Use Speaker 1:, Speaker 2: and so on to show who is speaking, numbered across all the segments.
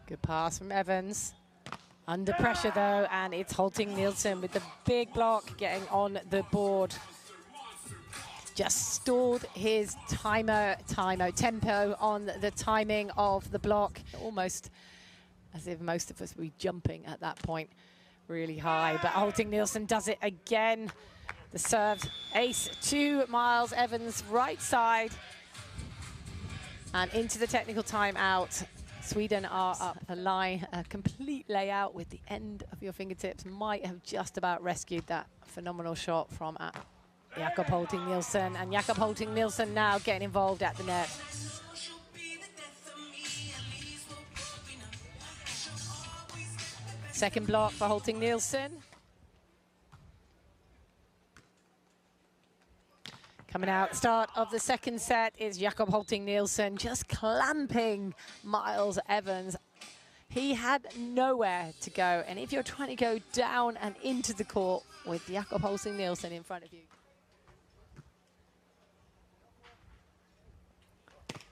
Speaker 1: Good pass from Evans. Under pressure though, and it's Hölting Nilsson with the big block getting on the board. Just stalled his tempo on the timing of the block. Almost as if most of us would be jumping at that point really high. But Hölting Nilsson does it again. The serve ace to Miles Evans, right side. And into the technical timeout. Sweden are up a line, a complete layout with the end of your fingertips might have just about rescued that phenomenal shot from Jakob Hölting Nilsson. And Jakob Hölting Nilsson now getting involved at the net. Second block for Hölting Nilsson. Coming out, start of the second set is Jakob Hölting Nilsson just clamping Miles Evans. He had nowhere to go, and if you're trying to go down and into the court with Jakob Hölting Nilsson in front of you.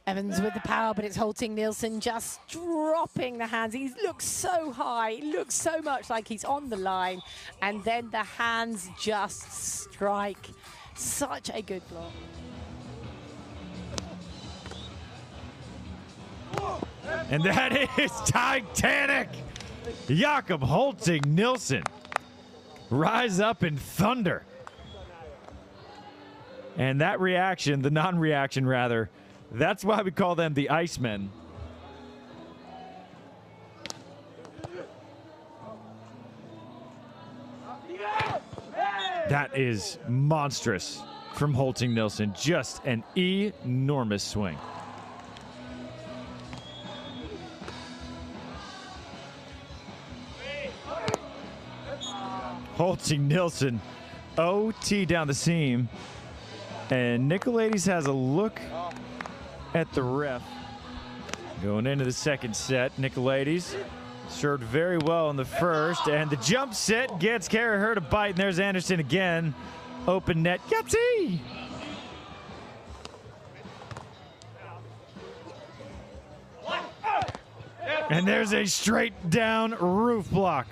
Speaker 1: Evans with the power, but it's Hölting Nilsson just dropping the hands. He looks so high, he looks so much like he's on the line, and then the hands just strike. Such a good block.
Speaker 2: And that is Titanic. Jakob Hölting Nilsson. Rise up in thunder. And that reaction, the non-reaction rather, that's why we call them the Icemen. That is monstrous from Hölting Nilsson. Just an enormous swing. Hölting Nilsson, OT down the seam. And Nicolaides has a look at the ref. Going into the second set, Nicolaides served very well in the first, and the jump set gets Kara to bite, and there's Anderson again. Open net, Yahtzee! And there's a straight down roof block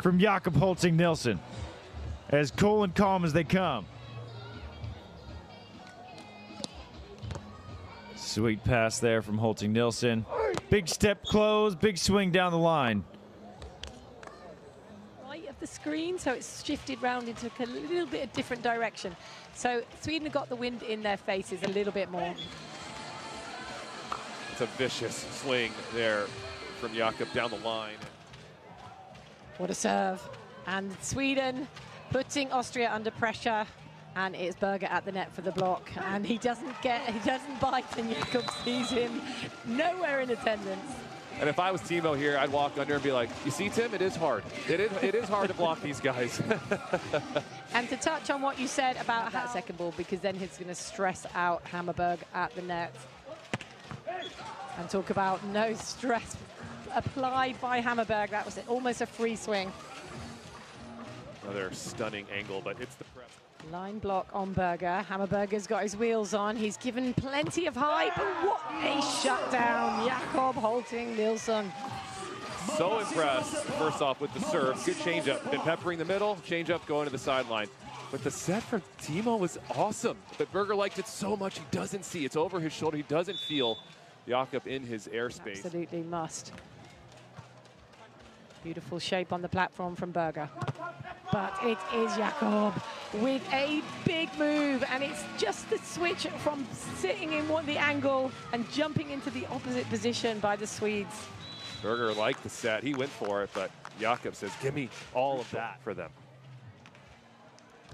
Speaker 2: from Jakob Hölting Nilsson. As cool and calm as they come. Sweet pass there from Hölting Nilsson. Big step close, big swing down the line.
Speaker 1: Right of the screen, so it's shifted round into a little bit of different direction. So Sweden have got the wind in their faces a little bit more.
Speaker 3: It's a vicious swing there from Jakob down the line.
Speaker 1: What a serve. And Sweden putting Austria under pressure. And it's Berger at the net for the block, and he doesn't bite, and Jakob sees him nowhere in attendance.
Speaker 3: And if I was Timo here, I'd walk under and be like, you see, Tim, it is hard. It is hard to block these guys.
Speaker 1: And to touch on what you said about that second ball, because then he's going to stress out Hammarberg at the net. And talk about no stress applied by Hammarberg. That was almost a free swing.
Speaker 3: Another stunning angle, but it's the press.
Speaker 1: Line block on Berger. Hammarberger's got his wheels on. He's given plenty of height, but what a shutdown. Jakob Hölting Nilsson.
Speaker 3: So impressed, first off, with the serve. Good changeup. Been peppering the middle, changeup going to the sideline. But the set from Timo was awesome. But Berger liked it so much he doesn't see. It's over his shoulder. He doesn't feel Jakob in his airspace.
Speaker 1: Absolutely must. Beautiful shape on the platform from Berger. But it is Jakob with a big move, and it's just the switch from sitting in the angle and jumping into the opposite position by the Swedes.
Speaker 3: Berger liked the set. He went for it, but Jakob says, give me all of that for them.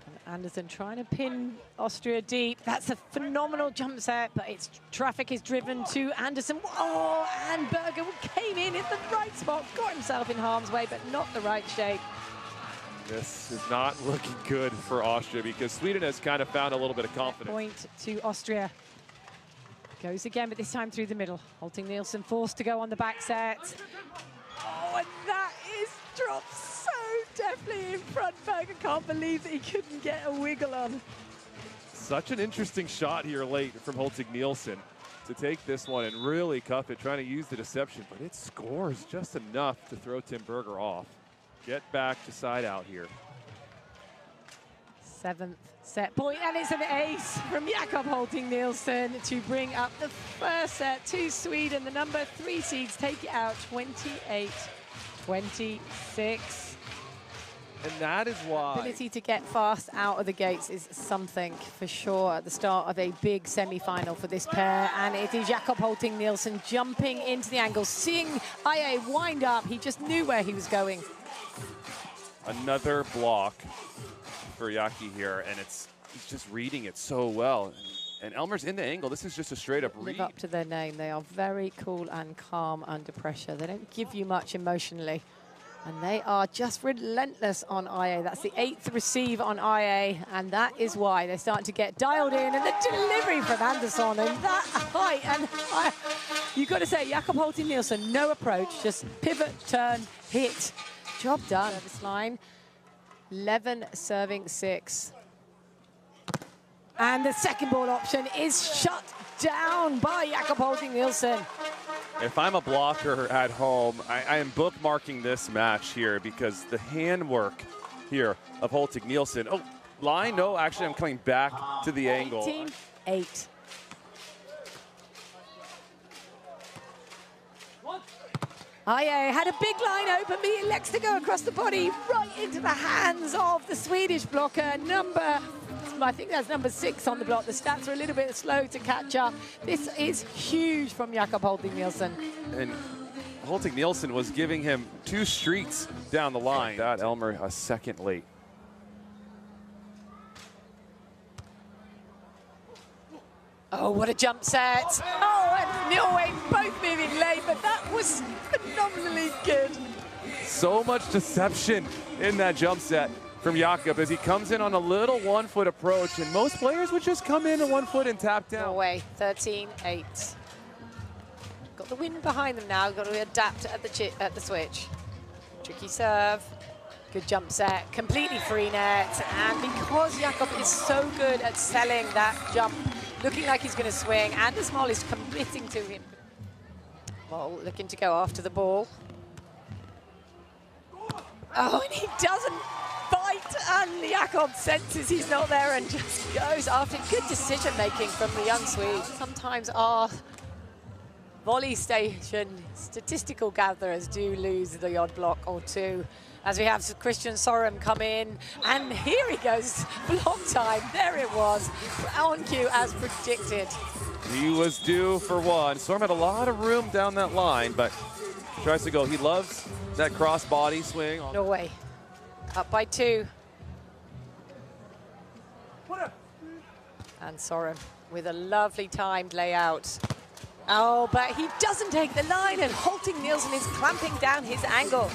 Speaker 1: And Anderson trying to pin Austria deep. That's a phenomenal jump set, but its traffic is driven to Anderson. Oh, and Berger came in at the right spot, got himself in harm's way, but not the right shape.
Speaker 3: This is not looking good for Austria because Sweden has kind of found a little bit of confidence.
Speaker 1: Point to Austria. Goes again, but this time through the middle. Hölting Nilsson forced to go on the back set. Oh, and that is dropped so deftly in front back. I can't believe that he couldn't get a wiggle on.
Speaker 3: Such an interesting shot here late from Hölting Nilsson to take this one and really cuff it, trying to use the deception, but it scores just enough to throw Tim Berger off. Get back to side out here.
Speaker 1: 7th set point, and it's an ace from Jakob Hölting Nilsson to bring up the first set to Sweden. The number 3 seeds take it out 28-26.
Speaker 3: And that is why.
Speaker 1: The ability to get fast out of the gates is something for sure at the start of a big semi-final for this pair. And it is Jakob Hölting Nilsson jumping into the angle, seeing IA wind up. He just knew where he was going.
Speaker 3: Another block for Yaki here, and he's just reading it so well. And Elmer's in the angle. This is just a straight up read.
Speaker 1: Live up to their name. They are very cool and calm under pressure. They don't give you much emotionally. And they are just relentless on IA. That's the 8th receive on IA, and that is why they're starting to get dialed in. And the delivery from Andersson and that height. And you've got to say, Jakob Hölting Nilsson, no approach, just pivot, turn, hit. Job done. Service line, 11 serving 6. And the second ball option is shut down by Jakob Hölting Nilsson.
Speaker 3: If I'm a blocker at home, I am bookmarking this match here because the handwork here of Hölting Nilsson. Oh, line? No, actually, I'm coming back to the angle.
Speaker 1: 18-8. IA had a big line open, but he elects to go across the body right into the hands of the Swedish blocker. I think that's number 6 on the block. The stats are a little bit slow to catch up. This is huge from Jakob Hölting Nilsson.
Speaker 3: And Hölting Nilsson was giving him 2 streets down the line. That Elmer a second late.
Speaker 1: Oh, what a jump set. Oh, and Norway both moving late, but that was phenomenally good.
Speaker 3: So much deception in that jump set from Jakob as he comes in on a little 1-foot approach, and most players would just come in at 1 foot and tap down.
Speaker 1: Norway, 13-8. Got the wind behind them now, got to adapt at the switch. Tricky serve, good jump set, completely free net, and because Jakob is so good at selling that jump, looking like he's going to swing, Anders Moll is committing to him. Moll looking to go after the ball. Oh, and he doesn't bite, and Jakob senses he's not there and just goes after. Good decision-making from the young Swede. Sometimes our volley station statistical gatherers do lose the odd block or 2. As we have Christian Sorum come in, and here he goes, block time, there it was, on cue as predicted.
Speaker 3: He was due for 1. Sorum had a lot of room down that line, but tries to go. He loves that cross-body swing.
Speaker 1: Norway, up by 2. And Sorum with a lovely timed layout. Oh, but he doesn't take the line, and Hölting Nilsson is clamping down his angle.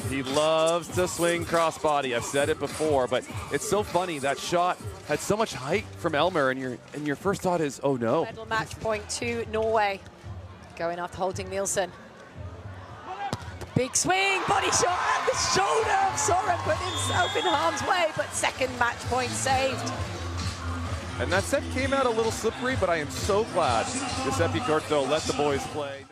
Speaker 3: He loves to swing crossbody. I've said it before, but it's so funny. That shot had so much height from Elmer, and your first thought is, oh no.
Speaker 1: Medal match point to Norway. Going after Hölting Nilsson. Big swing, body shot at the shoulder of Sorum, put himself in harm's way, but second match point saved.
Speaker 3: And that set came out a little slippery, but I am so glad Giuseppe Corto let the boys play.